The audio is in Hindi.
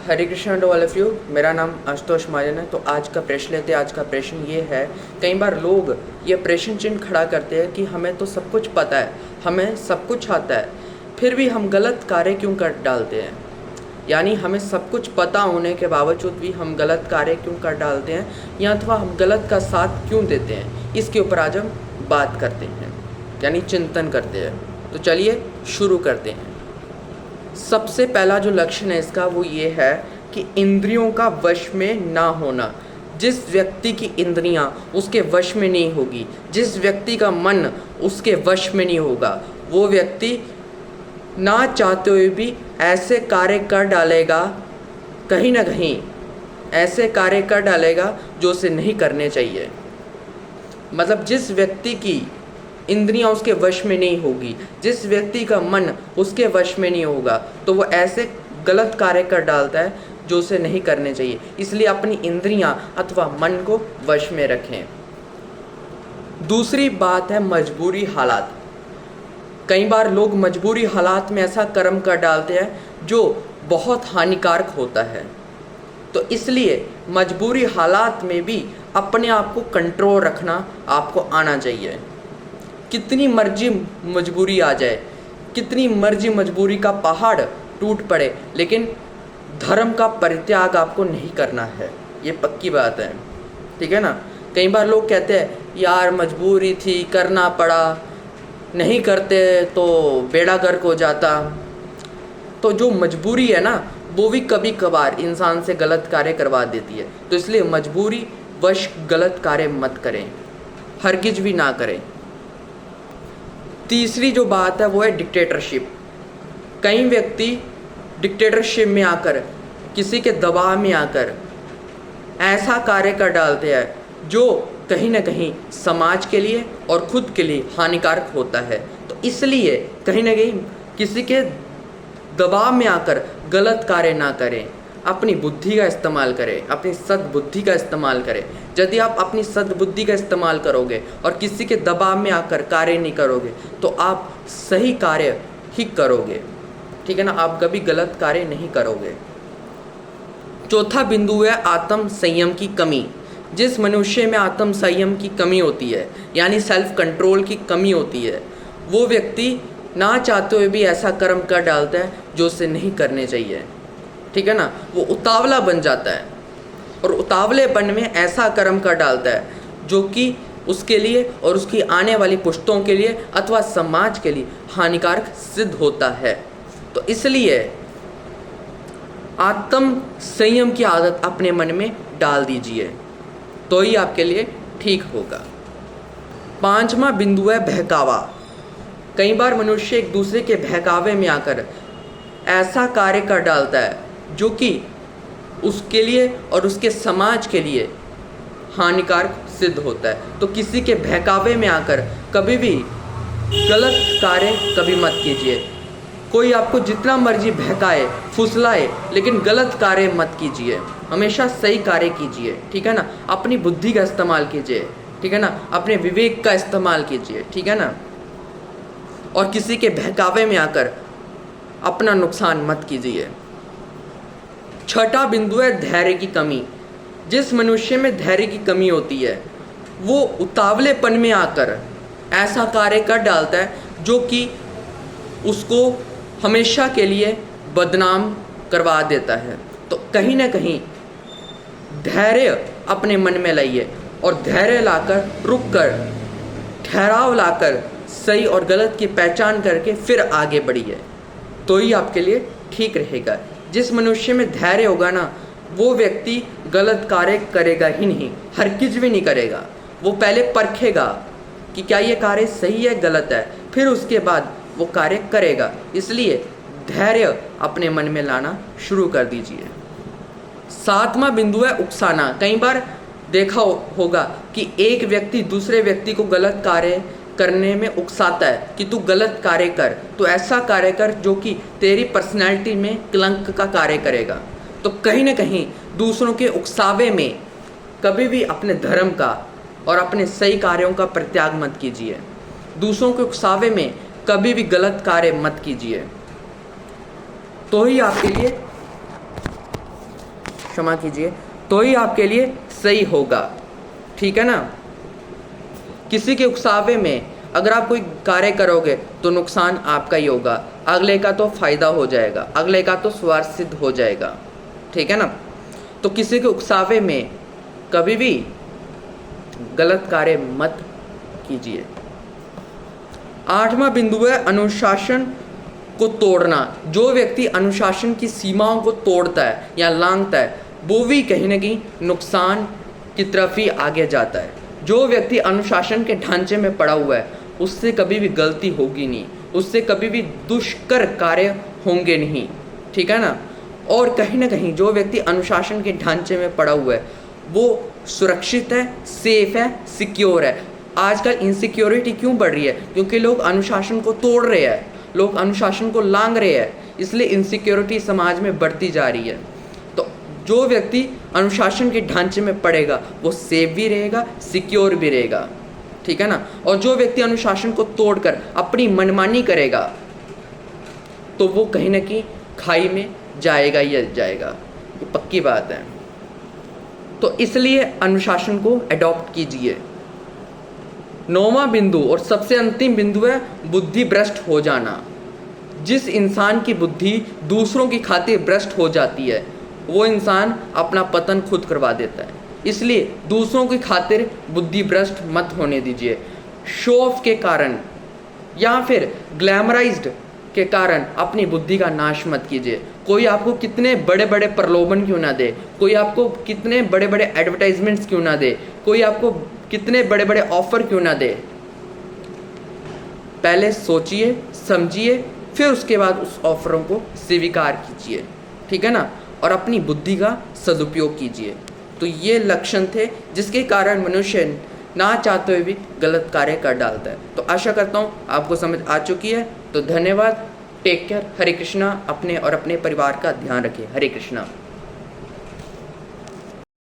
Hare Krishna to all of you. मेरा नाम आशुतोष महाजन है। तो आज का प्रश्न लेते हैं। आज का प्रश्न ये है, कई बार लोग ये प्रश्न चिन्ह खड़ा करते हैं कि हमें तो सब कुछ पता है, हमें सब कुछ आता है, फिर भी हम गलत कार्य क्यों कर डालते हैं। यानी हमें सब कुछ पता होने के बावजूद भी हम गलत कार्य क्यों कर डालते हैं, या अथवा हम गलत का साथ क्यों देते हैं। इसके ऊपर आज हम बात करते हैं, यानी चिंतन करते हैं। तो चलिए शुरू करते हैं। सबसे पहला जो लक्षण है इसका वो ये है कि इंद्रियों का वश में ना होना। जिस व्यक्ति की इंद्रियां उसके वश में नहीं होगी, जिस व्यक्ति का मन उसके वश में नहीं होगा, वो व्यक्ति ना चाहते हुए भी ऐसे कार्य कर डालेगा, कहीं ना कहीं ऐसे कार्य कर डालेगा जो उसे नहीं करने चाहिए। मतलब जिस व्यक्ति की इंद्रियां उसके वश में नहीं होगी, जिस व्यक्ति का मन उसके वश में नहीं होगा, तो वो ऐसे गलत कार्य कर डालता है जो उसे नहीं करने चाहिए। इसलिए अपनी इंद्रियां अथवा मन को वश में रखें। दूसरी बात है मजबूरी हालात। कई बार लोग मजबूरी हालात में ऐसा कर्म कर डालते हैं जो बहुत हानिकारक होता है। तो इसलिए मजबूरी हालात में भी अपने आप को कंट्रोल रखना आपको आना चाहिए। कितनी मर्जी मजबूरी आ जाए, कितनी मर्जी मजबूरी का पहाड़ टूट पड़े, लेकिन धर्म का परित्याग आपको नहीं करना है, ये पक्की बात है। ठीक है ना। कई बार लोग कहते हैं यार मजबूरी थी, करना पड़ा, नहीं करते तो बेड़ा गर्क हो जाता। तो जो मजबूरी है ना, वो भी कभी कभार इंसान से गलत कार्य करवा देती है। तो इसलिए मजबूरी वश गलत कार्य मत करें, हरगिज भी ना करें। तीसरी जो बात है वो है डिक्टेटरशिप। कई व्यक्ति डिक्टेटरशिप में आकर, किसी के दबाव में आकर ऐसा कार्य कर डालते हैं जो कहीं ना कहीं समाज के लिए और खुद के लिए हानिकारक होता है। तो इसलिए कहीं ना कहीं किसी के दबाव में आकर गलत कार्य ना करें, अपनी बुद्धि का इस्तेमाल करें, अपनी सद्बुद्धि का इस्तेमाल करें। यदि आप अपनी सद्बुद्धि का इस्तेमाल करोगे और किसी के दबाव में आकर कार्य नहीं करोगे तो आप सही कार्य ही करोगे। ठीक है ना, आप कभी गलत कार्य नहीं करोगे। चौथा बिंदु है आत्म संयम की कमी। जिस मनुष्य में आत्म संयम की कमी होती है, यानी सेल्फ कंट्रोल की कमी होती है, वो व्यक्ति ना चाहते हुए भी ऐसा कर्म कर डालता है जो उसे नहीं करने चाहिए। ठीक है ना। वो उतावला बन जाता है और उतावलेपन में ऐसा कर्म कर डालता है जो कि उसके लिए और उसकी आने वाली पुश्तों के लिए अथवा समाज के लिए हानिकारक सिद्ध होता है। तो इसलिए आत्म संयम की आदत अपने मन में डाल दीजिए, तो ही आपके लिए ठीक होगा। पांचवा बिंदु है बहकावा। कई बार मनुष्य एक दूसरे के बहकावे में आकर ऐसा कार्य कर डालता है जो कि उसके लिए और उसके समाज के लिए हानिकारक सिद्ध होता है। तो किसी के बहकावे में आकर कभी भी गलत कार्य कभी मत कीजिए। कोई आपको जितना मर्जी बहकाए, फुसलाए, लेकिन गलत कार्य मत कीजिए। हमेशा सही कार्य कीजिए। ठीक है ना। अपनी बुद्धि का इस्तेमाल कीजिए। ठीक है ना। अपने विवेक का इस्तेमाल कीजिए। ठीक है ना। और किसी के बहकावे में आकर अपना नुकसान मत कीजिए। छठा बिंदु है धैर्य की कमी। जिस मनुष्य में धैर्य की कमी होती है वो उतावलेपन में आकर ऐसा कार्य कर डालता है जो कि उसको हमेशा के लिए बदनाम करवा देता है। तो कहीं ना कहीं धैर्य अपने मन में लाइए और धैर्य लाकर, रुक कर, ठहराव लाकर सही और गलत की पहचान करके फिर आगे बढ़िए, तो ही आपके लिए ठीक रहेगा। जिस मनुष्य में धैर्य होगा ना, वो व्यक्ति गलत कार्य करेगा ही नहीं, हरगिज भी नहीं करेगा। वो पहले परखेगा कि क्या ये कार्य सही है गलत है, फिर उसके बाद वो कार्य करेगा। इसलिए धैर्य अपने मन में लाना शुरू कर दीजिए। सातवां बिंदु है उकसाना। कई बार देखा होगा कि एक व्यक्ति दूसरे व्यक्ति को गलत कार्य करने में उकसाता है कि तू गलत कार्य कर, तो ऐसा कार्य कर जो कि तेरी पर्सनैलिटी में कलंक का कार्य करेगा। तो कहीं ना कहीं दूसरों के उकसावे में कभी भी अपने धर्म का और अपने सही कार्यों का परित्याग मत कीजिए। दूसरों के उकसावे में कभी भी गलत कार्य मत कीजिए, तो ही आपके लिए क्षमा कीजिए, तो ही आपके लिए सही होगा। ठीक है ना। किसी के उकसावे में अगर आप कोई कार्य करोगे तो नुकसान आपका ही होगा, अगले का तो फायदा हो जाएगा, अगले का तो स्वार्थ सिद्ध हो जाएगा। ठीक है ना। तो किसी के उकसावे में कभी भी गलत कार्य मत कीजिए। 8वां बिंदु है अनुशासन को तोड़ना। जो व्यक्ति अनुशासन की सीमाओं को तोड़ता है या लांघता है वो भी कहीं ना कहीं नुकसान की तरफ ही आगे जाता है। जो व्यक्ति अनुशासन के ढांचे में पड़ा हुआ है उससे कभी भी गलती होगी नहीं, उससे कभी भी दुष्कर कार्य होंगे नहीं। ठीक है ना। और कहीं ना कहीं जो व्यक्ति अनुशासन के ढांचे में पड़ा हुआ है वो सुरक्षित है, सेफ है, सिक्योर है। आजकल इनसिक्योरिटी क्यों बढ़ रही है? क्योंकि लोग अनुशासन को तोड़ रहे हैं, लोग अनुशासन को लांघ रहे हैं, इसलिए इनसिक्योरिटी समाज में बढ़ती जा रही है। तो जो व्यक्ति अनुशासन के ढांचे में पड़ेगा वो सेफ भी रहेगा, सिक्योर भी रहेगा। ठीक है ना। और जो व्यक्ति अनुशासन को तोड़कर अपनी मनमानी करेगा तो वो कहीं ना कहीं खाई में जाएगा ही जाएगा, ये पक्की बात है। तो इसलिए अनुशासन को अडॉप्ट कीजिए। 9वां बिंदु और सबसे अंतिम बिंदु है बुद्धि भ्रष्ट हो जाना। जिस इंसान की बुद्धि दूसरों की खातिर भ्रष्ट हो जाती है वो इंसान अपना पतन खुद करवा देता है। इसलिए दूसरों की खातिर बुद्धि भ्रष्ट मत होने दीजिए। शो ऑफ के कारण या फिर ग्लैमराइज्ड के कारण अपनी बुद्धि का नाश मत कीजिए। कोई आपको कितने बड़े बड़े प्रलोभन क्यों ना दे, कोई आपको कितने बड़े बड़े एडवर्टाइजमेंट्स क्यों ना दे, कोई आपको कितने बड़े बड़े ऑफर क्यों ना दे, पहले सोचिए समझिए फिर उसके बाद उस ऑफरों को स्वीकार कीजिए। ठीक है ना। और अपनी बुद्धि का सदुपयोग कीजिए। तो ये लक्षण थे जिसके कारण मनुष्य ना चाहते हुए भी गलत कार्य कर डालता है। तो आशा करता हूँ आपको समझ आ चुकी है। तो धन्यवाद। Take care. हरे कृष्णा। अपने और अपने परिवार का ध्यान रखिए। हरे कृष्णा।